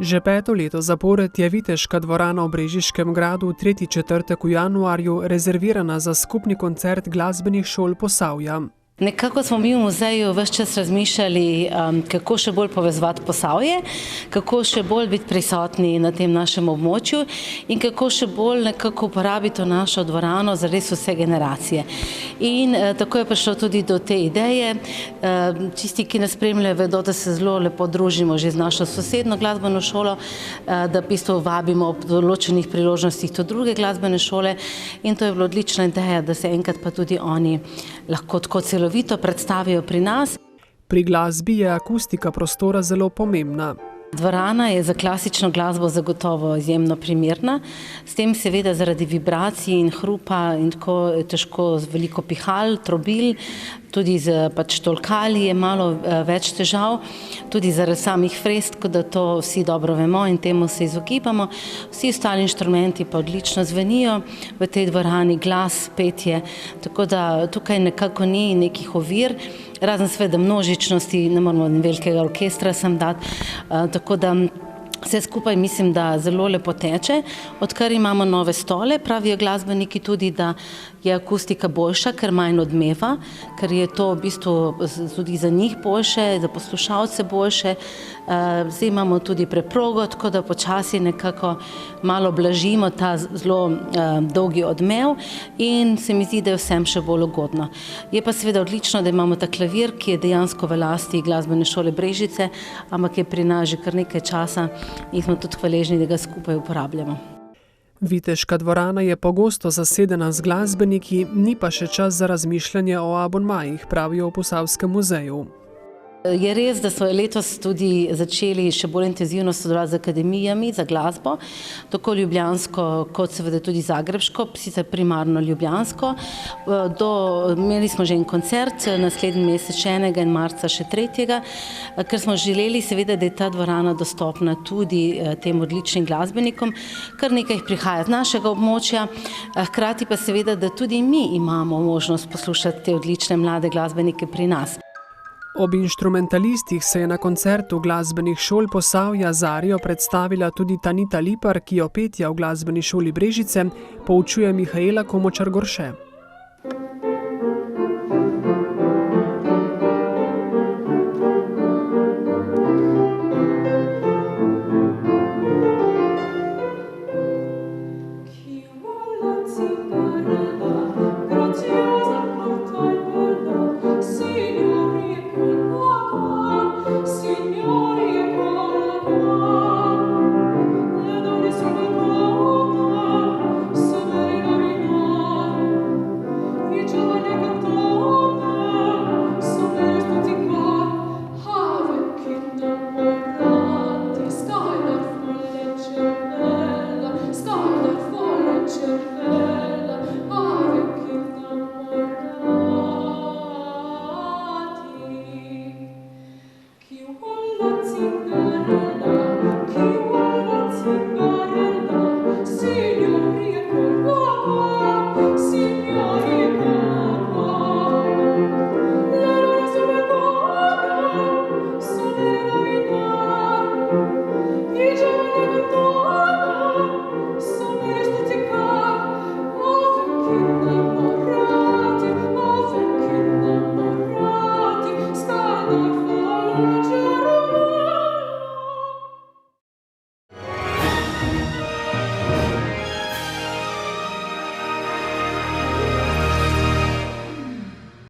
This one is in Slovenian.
Že 5. leto zapored je Viteška dvorana v Brežiškem gradu tretji četrtek v januarju rezervirana za skupni koncert glasbenih šol Posavja. Nekako smo mi v muzeju ves čas razmišljali, kako še bolj povezovati Posavje, kako še bolj biti prisotni na tem našem območju in kako še bolj nekako uporabiti to našo dvorano za res vse generacije. In tako je prišlo tudi do te ideje. Tisti, ki nas spremljajo, vedo, da se zelo lepo družimo že z našo sosedno glasbeno šolo, da v bistvu vabimo ob določenih priložnostih tudi druge glasbene šole in to je bila odlična ideja, da se enkrat pa tudi oni lahko tako celovito predstavijo pri nas. Pri glasbi je akustika prostora zelo pomembna. Dvorana je za klasično glasbo zagotovo izjemno primerna, s tem seveda zaradi vibracij in hrupa in tako težko z veliko pihal, trobil, tudi z tolkali je malo več težav, tudi zaradi samih fresk, da to vsi dobro vemo in temu se izogibamo. Vsi ostali inštrumenti pa odlično zvenijo v tej dvorani, glas, petje, tako da tukaj nekako ni nekih ovir, razen seveda množičnosti, ne moramo velikega orkestra sem dati, tako da vse skupaj mislim, da zelo lepo teče. Odkar imamo nove stole, pravijo glasbeniki tudi, da je akustika boljša, ker manj odmeva, ker je to v bistvu tudi za njih boljše, za poslušalce boljše. Zdaj imamo tudi preprogo, tako da počasi nekako malo blažimo ta zelo dolgi odmev in se mi zdi, da je vsem še bolj ugodno. Je pa seveda odlično, da imamo ta klavir, ki je dejansko v lasti glasbene šole Brežice, ampak je pri nas že kar nekaj časa in smo tudi hvaležni, da ga skupaj uporabljamo. Viteška dvorana je pogosto zasedena z glasbeniki, ni pa še čas za razmišljanje o abonmajih, pravijo v Posavskem muzeju. Je res, da so letos tudi začeli še bolj intenzivno sodelovati z akademijami za glasbo, tako ljubljansko kot seveda tudi zagrebško, sicer primarno ljubljansko. Imeli smo že en koncert, naslednji mesec še enega in marca še tretjega, ker smo želeli seveda, da je ta dvorana dostopna tudi tem odličnim glasbenikom, kar nekaj jih prihaja z našega območja, hkrati pa seveda, da tudi mi imamo možnost poslušati te odlične mlade glasbenike pri nas. Ob inštrumentalistih se je na koncertu glasbenih šol Posavja z arijo predstavila tudi Tanita Lipar, ki jo petja v glasbeni šoli Brežice poučuje Mihaela Komočar Gorše.